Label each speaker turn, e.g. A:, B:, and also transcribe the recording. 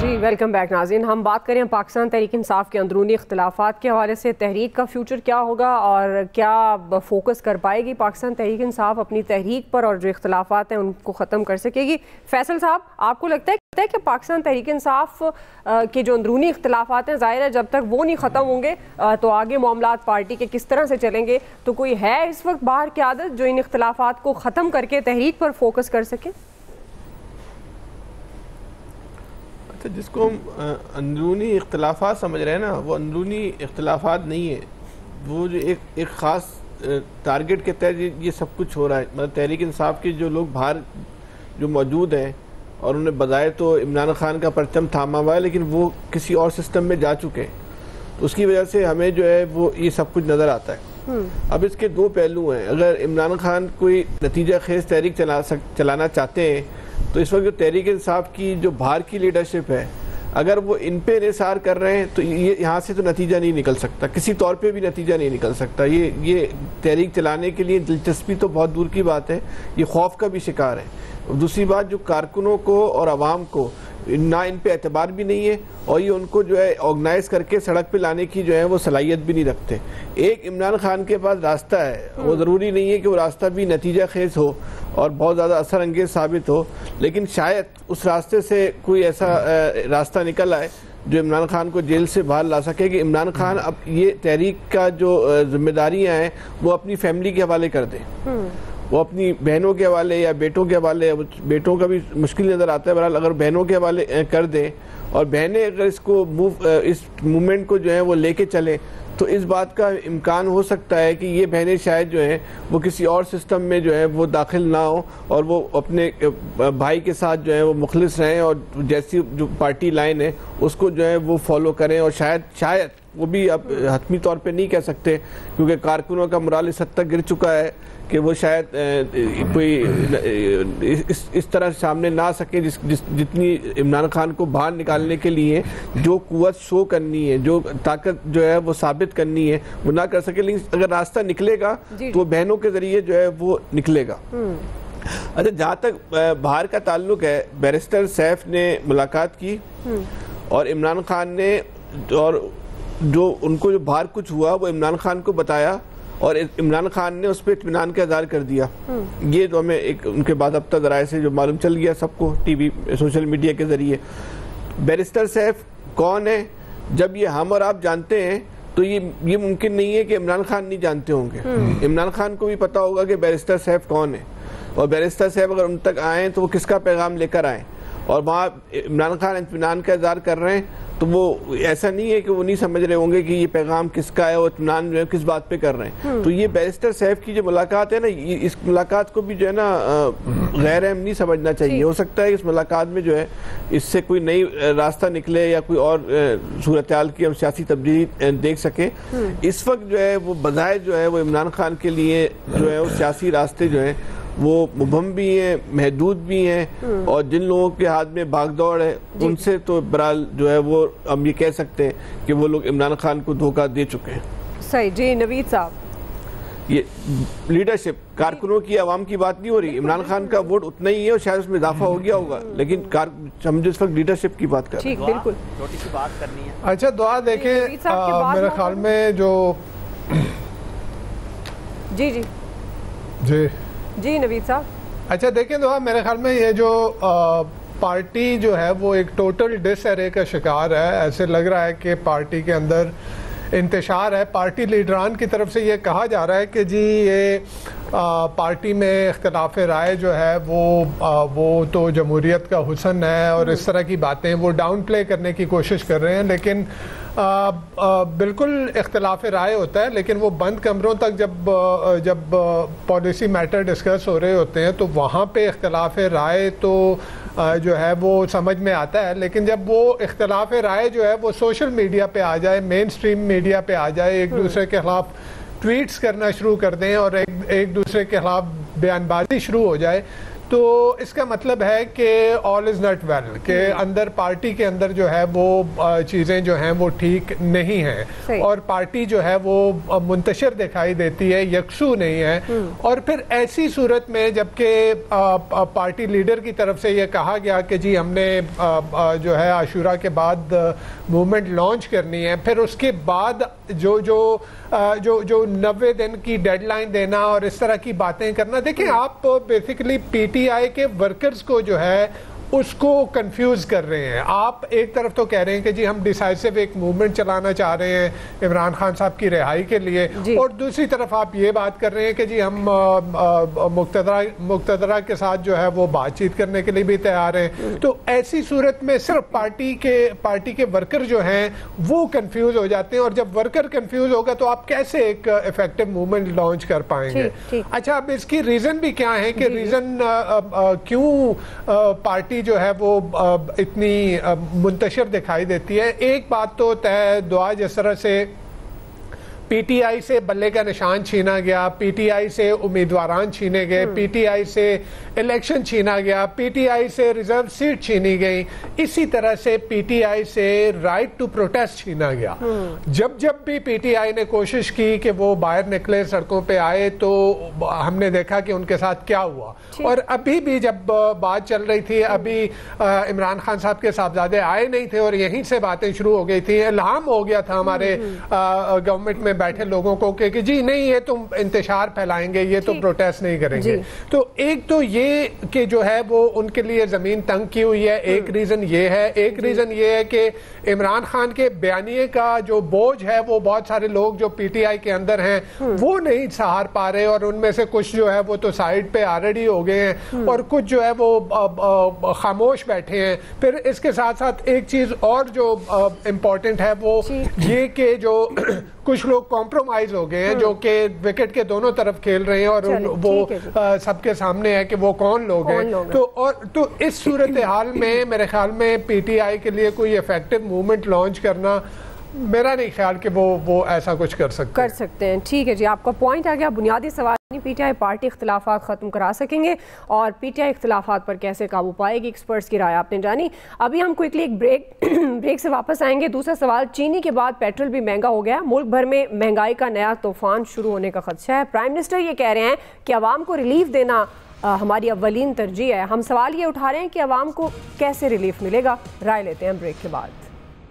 A: जी welcome back नाज़रीन। हम बात करें पाकिस्तान तहरीक इंसाफ के अंदरूनी इख्तलाफात के हवाले से। तहरीक का फ्यूचर क्या होगा और क्या फोकस कर पाएगी पाकिस्तान तहरीक इंसाफ अपनी तहरीक पर, और जो इख्तलाफात हैं उनको ख़त्म कर सकेगी? फैसल साहब, आपको लगता है कि पाकिस्तान तहरीक इंसाफ के जो अंदरूनी इख्तलाफात हैं, ज़ाहिर है जब तक वो नहीं ख़त्म होंगे तो आगे मामलात पार्टी के किस तरह से चलेंगे? तो कोई है इस वक्त बाहर की आदत जो इन इख्तलाफात को ख़त्म करके तहरीक पर फोकस कर सके?
B: जिसको हम अंदरूनी इख्तलाफात समझ रहे हैं ना, वो अंदरूनी इख्तलाफात नहीं है। वो जो एक ख़ास टारगेट के तहत ये सब कुछ हो रहा है। मतलब तहरीक इंसाफ के जो लोग बाहर जो मौजूद हैं और उन्हें बजाय तो इमरान खान का परचम थामा हुआ है, लेकिन वो किसी और सिस्टम में जा चुके हैं, तो उसकी वजह से हमें जो है वो ये सब कुछ नज़र आता है। अब इसके दो पहलू हैं। अगर इमरान खान कोई नतीजा खेज तहरीक चलाना चाहते हैं तो इस वक्त जो तहरीक इंसाफ की जो बाहर की लीडरशिप है, अगर वो इन पे निसार कर रहे हैं तो ये यहाँ से तो नतीजा नहीं निकल सकता, किसी तौर पे भी नतीजा नहीं निकल सकता। ये तहरीक चलाने के लिए दिलचस्पी तो बहुत दूर की बात है, ये खौफ का भी शिकार है। दूसरी बात, जो कारकुनों को और आवाम को ना इन पे एतबार भी नहीं है और ये उनको जो है ऑर्गेनाइज करके सड़क पे लाने की जो है वो सलाहियत भी नहीं रखते। एक इमरान खान के पास रास्ता है, वो ज़रूरी नहीं है कि वो रास्ता भी नतीजा खेज हो और बहुत ज़्यादा असर अंगेज साबित हो, लेकिन शायद उस रास्ते से कोई ऐसा रास्ता निकल आए जो इमरान खान को जेल से बाहर ला सके कि इमरान खान अब ये तहरीक का जो जिम्मेदारियाँ हैं वो अपनी फैमिली के हवाले कर दे, वो अपनी बहनों के हवाले या बेटों के हवाले। बेटों का भी मुश्किल नज़र आता है, बहरहाल अगर बहनों के हवाले कर दें और बहनें अगर इस मूवमेंट को जो है वो लेके चलें तो इस बात का इम्कान हो सकता है कि ये बहनें शायद जो हैं वो किसी और सिस्टम में जो है वो दाखिल ना हो और वो अपने भाई के साथ जो है वो मुखलिस रहें और जैसी जो पार्टी लाइन है उसको जो है वो फॉलो करें। और शायद वो भी अब हतमी तौर पे नहीं कह सकते क्योंकि कारकुनों का मोराल इस हद तक गिर चुका है कि वो शायद कोई इस तरह सामने ना आ सके जितनी इमरान खान को बाहर निकालने के लिए जो कुव्वत शो करनी है, जो ताकत जो है वो साबित करनी है, वो ना कर सके। लेकिन अगर रास्ता निकलेगा तो बहनों के जरिए जो है वो निकलेगा। अच्छा, जहाँ तक बाहर का ताल्लुक है, बैरिस्टर सैफ ने मुलाकात की और इमरान खान ने और जो उनको जो बाहर कुछ हुआ वो इमरान खान को बताया और इमरान खान ने उस पर इत्मीनान का इज़हार कर दिया। ये तो हमें एक उनके बाद अब तक ज़राए से जो मालूम चल गया सबको टीवी सोशल मीडिया के ज़रिए। बैरिस्टर सैफ कौन है? जब ये हम और आप जानते हैं तो ये मुमकिन नहीं है कि इमरान खान नहीं जानते होंगे। इमरान खान को भी पता होगा कि बैरिस्टर सैफ कौन है और बैरिस्टर सैफ अगर उन तक आए तो वो किसका पैगाम लेकर आए। और वहाँ इमरान खान इत्मीनान का इज़हार कर रहे हैं तो वो ऐसा नहीं है कि वो नहीं समझ रहे होंगे कि ये पैगाम किसका है और इत्मीनान जो है किस बात पे कर रहे हैं। तो ये बैरिस्टर सैफ की जो मुलाकात है ना, इस मुलाकात को भी जो है ना गैर अहम नहीं समझना चाहिए। हो सकता है इस मुलाकात में जो है इससे कोई नई रास्ता निकले या कोई और सूरत हाल की हम सियासी तब्दीली देख सके। इस वक्त जो है वो बजाय जो है वो इमरान खान के लिए जो है वो सियासी रास्ते जो है वो मुबहम भी हैं, महदूद भी हैं और जिन लोगों के हाथ में भागदौड़ है उनसे तो बहरहाल जो है वो हम ये कह सकते हैं कि वो लोग इमरान खान को धोखा दे चुके हैं।
A: सही जी। नवीद साहब,
B: ये लीडरशिप कारकुनों की आवाम की बात नहीं हो रही। इमरान खान का वोट उतना ही है और शायद उसमें इजाफा हो गया होगा, लेकिन हम जिस वक्त लीडरशिप की बात कर रहे हैं।
A: बिल्कुल
C: छोटी सी बात करनी है।
D: अच्छा, दुआ देखें मेरे ख्याल में जो
A: जी नवीद साहब।
D: अच्छा देखें दुआ, मेरे ख्याल में ये जो पार्टी जो है वो एक टोटल डिसअरे का शिकार है। ऐसे लग रहा है कि पार्टी के अंदर इंतशार है। पार्टी लीडरान की तरफ से ये कहा जा रहा है कि जी ये पार्टी में इख्तलाफ राय जो है वो तो जमहूरियत का हुस्न है और इस तरह की बातें वो डाउन प्ले करने की कोशिश कर रहे हैं। लेकिन बिल्कुल इख्तलाफ राय होता है, लेकिन वो बंद कमरों तक जब पॉलिसी मैटर डिस्कस हो रहे होते हैं तो वहाँ पे इख्तलाफ राय तो जो है वो समझ में आता है। लेकिन जब वो इख्तलाफ राय जो है वो सोशल मीडिया पे आ जाए, मेन स्ट्रीम मीडिया पे आ जाए, एक दूसरे के खिलाफ ट्वीट्स करना शुरू कर दें और एक दूसरे के खिलाफ बयानबाजी शुरू हो जाए, तो इसका मतलब है कि ऑल इज़ नॉट वेल, के अंदर पार्टी के अंदर जो है वो चीज़ें जो हैं वो ठीक नहीं हैं और पार्टी जो है वो मुंतशिर दिखाई देती है, यकसू नहीं है। और फिर ऐसी सूरत में जबकि पार्टी लीडर की तरफ से ये कहा गया कि जी हमने जो है आशूरा के बाद मूवमेंट लॉन्च करनी है, फिर उसके बाद जो 90 दिन की डेडलाइन देना और इस तरह की बातें करना, देखिए आप बेसिकली पीटीआई के वर्कर्स को जो है उसको कंफ्यूज कर रहे हैं। आप एक तरफ तो कह रहे हैं कि जी हम डिसाइसिव एक मूवमेंट चलाना चाह रहे हैं इमरान खान साहब की रिहाई के लिए, और दूसरी तरफ आप ये बात कर रहे हैं कि जी हम मुक्तदरा के साथ जो है वो बातचीत करने के लिए भी तैयार हैं। तो ऐसी सूरत में सिर्फ पार्टी के वर्कर जो हैं वो कंफ्यूज हो जाते हैं, और जब वर्कर कंफ्यूज होगा तो आप कैसे एक इफेक्टिव मूवमेंट लॉन्च कर पाएंगे। अच्छा, अब इसकी रीजन भी क्या है कि रीजन क्यों पार्टी जो है वो इतनी मुंतशिर दिखाई देती है। एक बात तो तय दुआ जिस तरह से पीटीआई से बल्ले का निशान छीना गया, पीटीआई से उम्मीदवारान छीने गए, पीटीआई से इलेक्शन छीना गया, पीटीआई से रिजर्व सीट छीनी गई, इसी तरह से पीटीआई से राइट टू प्रोटेस्ट छीना गया। जब भी पीटीआई ने कोशिश की कि वो बाहर निकले, सड़कों पे आए, तो हमने देखा कि उनके साथ क्या हुआ। और अभी भी जब बात चल रही थी, अभी इमरान खान साहब के साहबजादे आए नहीं थे और यहीं से बातें शुरू हो गई थी। इल्हाम हो गया था हमारे गवर्नमेंट में बैठे लोगों को कि जी नहीं, ये तुम इंतशार फैलाएंगे, ये तो प्रोटेस्ट नहीं करेंगे। तो एक तो ये कि जो है वो उनके लिए जमीन तंग की हुई है, एक रीजन ये है। एक रीजन ये है कि इमरान खान के बयानिए का जो बोझ है वो बहुत सारे लोग जो पीटीआई के अंदर हैं वो नहीं सहार पा रहे, और उनमें से कुछ जो है वो तो साइड पे ऑलरेडी हो गए हैं और कुछ जो है वो खामोश बैठे हैं। फिर इसके साथ साथ एक चीज और जो इम्पोर्टेंट है वो ये कि जो कुछ लोग कॉम्प्रोमाइज हो गए हैं, जो कि विकेट के दोनों तरफ खेल रहे हैं, और वो सबके सामने है कि वो कौन लोग हैं। तो इस सूरत हाल में मेरे ख्याल में पीटीआई के लिए कोई इफेक्टिव मूवमेंट लॉन्च करना, मेरा नहीं ख्याल कि वो ऐसा कुछ कर सकते
A: हैं। ठीक है जी, आपका पॉइंट आ गया। बुनियादी सवाल पीटीआई पार्टी इख्तिलाफात ख़त्म करा सकेंगे और पीटीआई इख्तिलाफात पर कैसे काबू पाएगी, एक्सपर्ट्स की राय आपने जानी। अभी हम क्विकली एक ब्रेक से वापस आएंगे। दूसरा सवाल, चीनी के बाद पेट्रोल भी महंगा हो गया, मुल्क भर में महंगाई का नया तूफान शुरू होने का खदशा है। प्राइम मिनिस्टर ये कह रहे हैं कि अवाम को रिलीफ देना हमारी अव्वलीन तरजीह है। हम सवाल ये उठा रहे हैं कि अवाम को कैसे रिलीफ मिलेगा। राय लेते हैं ब्रेक के बाद।